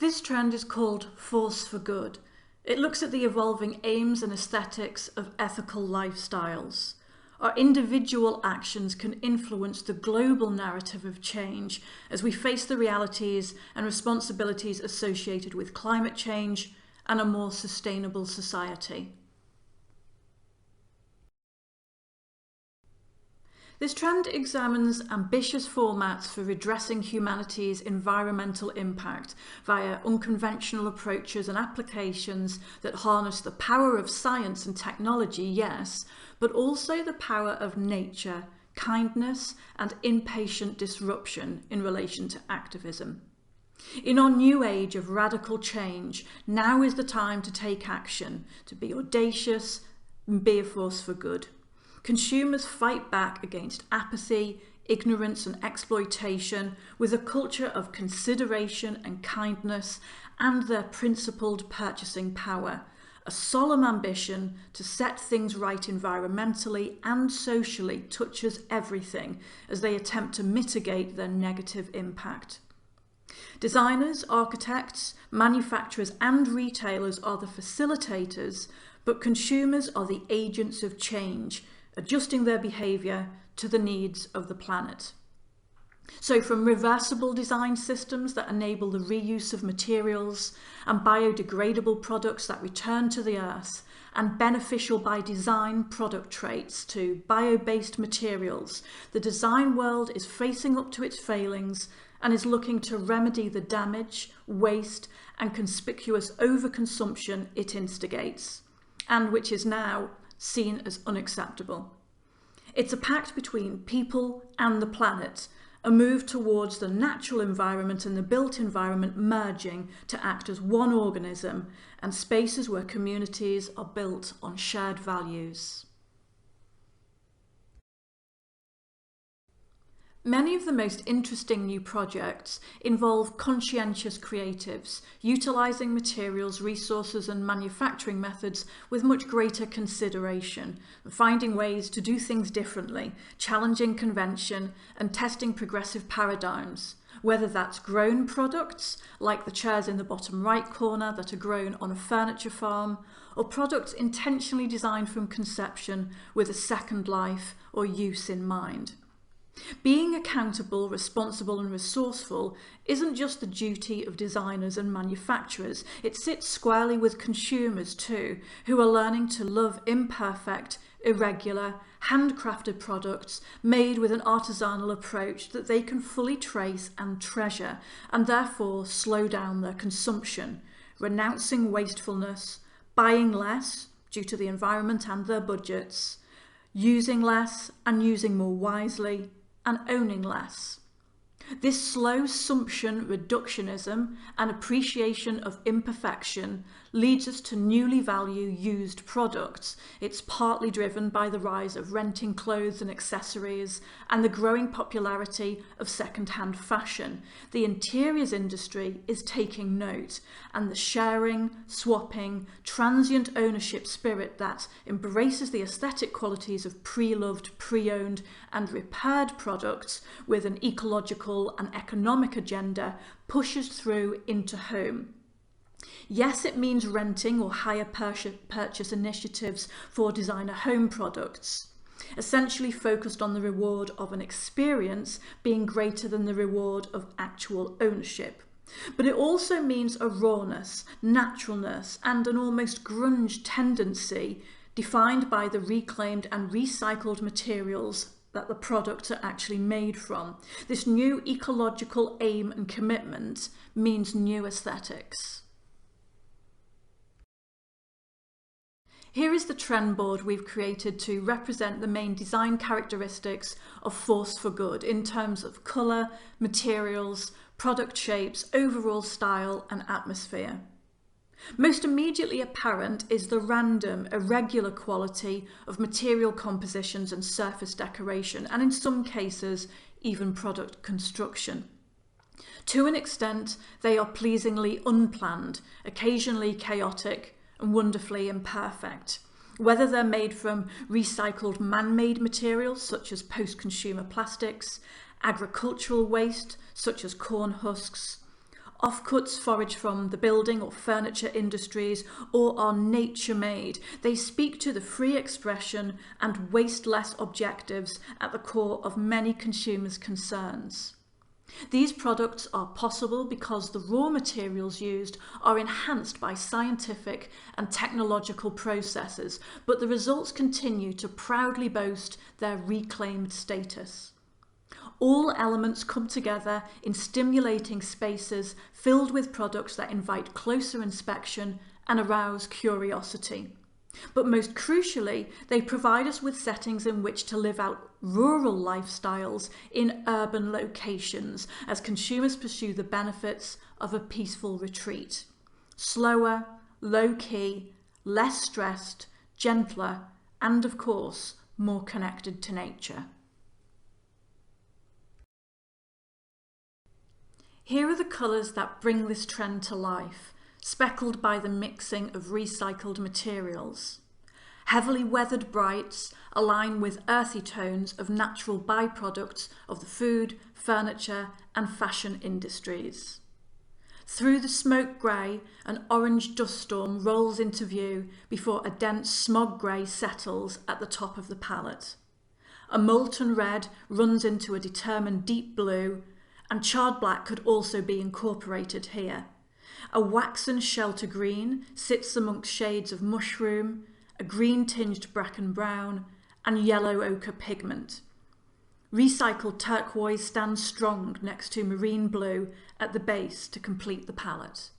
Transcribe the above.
This trend is called Force for Good. It looks at the evolving aims and aesthetics of ethical lifestyles. Our individual actions can influence the global narrative of change as we face the realities and responsibilities associated with climate change and a more sustainable society. This trend examines ambitious formats for redressing humanity's environmental impact via unconventional approaches and applications that harness the power of science and technology, yes, but also the power of nature, kindness, and impatient disruption in relation to activism. In our new age of radical change, now is the time to take action, to be audacious and be a force for good. Consumers fight back against apathy, ignorance and exploitation with a culture of consideration and kindness and their principled purchasing power, a solemn ambition to set things right environmentally and socially touches everything as they attempt to mitigate their negative impact. Designers, architects, manufacturers and retailers are the facilitators, but consumers are the agents of change, adjusting their behaviour to the needs of the planet. So from reversible design systems that enable the reuse of materials and biodegradable products that return to the earth, and beneficial by design product traits to bio-based materials, the design world is facing up to its failings and is looking to remedy the damage, waste and conspicuous overconsumption it instigates, and which is now seen as unacceptable. It's a pact between people and the planet, a move towards the natural environment and the built environment merging to act as one organism, and spaces where communities are built on shared values. Many of the most interesting new projects involve conscientious creatives, utilising materials, resources and manufacturing methods with much greater consideration, finding ways to do things differently, challenging convention and testing progressive paradigms, whether that's grown products, like the chairs in the bottom right corner that are grown on a furniture farm, or products intentionally designed from conception with a second life or use in mind. Being accountable, responsible and resourceful isn't just the duty of designers and manufacturers, it sits squarely with consumers too, who are learning to love imperfect, irregular, handcrafted products made with an artisanal approach that they can fully trace and treasure, and therefore slow down their consumption, renouncing wastefulness, buying less due to the environment and their budgets, using less and using more wisely, and owning less. This slow sumption reductionism and appreciation of imperfection leads us to newly value used products. It's partly driven by the rise of renting clothes and accessories and the growing popularity of second-hand fashion. The interiors industry is taking note, and the sharing, swapping, transient ownership spirit that embraces the aesthetic qualities of pre-loved, pre-owned and repaired products with an ecological and economic agenda pushes through into home. Yes, it means renting or hire purchase initiatives for designer home products, essentially focused on the reward of an experience being greater than the reward of actual ownership. But it also means a rawness, naturalness and an almost grunge tendency defined by the reclaimed and recycled materials that the products are actually made from. This new ecological aim and commitment means new aesthetics. Here is the trend board we've created to represent the main design characteristics of Force for Good in terms of colour, materials, product shapes, overall style and atmosphere. Most immediately apparent is the random, irregular quality of material compositions and surface decoration, and in some cases, even product construction. To an extent, they are pleasingly unplanned, occasionally chaotic, and wonderfully imperfect. Whether they're made from recycled man-made materials such as post-consumer plastics, agricultural waste such as corn husks, Offcuts forage from the building or furniture industries or are nature-made. They speak to the free expression and waste-less objectives at the core of many consumers' concerns. These products are possible because the raw materials used are enhanced by scientific and technological processes, but the results continue to proudly boast their reclaimed status. All elements come together in stimulating spaces filled with products that invite closer inspection and arouse curiosity. But most crucially, they provide us with settings in which to live out rural lifestyles in urban locations as consumers pursue the benefits of a peaceful retreat. Slower, low-key, less stressed, gentler, and of course, more connected to nature. Here are the colours that bring this trend to life, speckled by the mixing of recycled materials. Heavily weathered brights align with earthy tones of natural byproducts of the food, furniture and fashion industries. Through the smoke grey, an orange dust storm rolls into view before a dense smog grey settles at the top of the palette. A molten red runs into a determined deep blue, and charred black could also be incorporated here. A waxen shelter green sits amongst shades of mushroom, a green-tinged bracken brown, and yellow ochre pigment. Recycled turquoise stands strong next to marine blue at the base to complete the palette.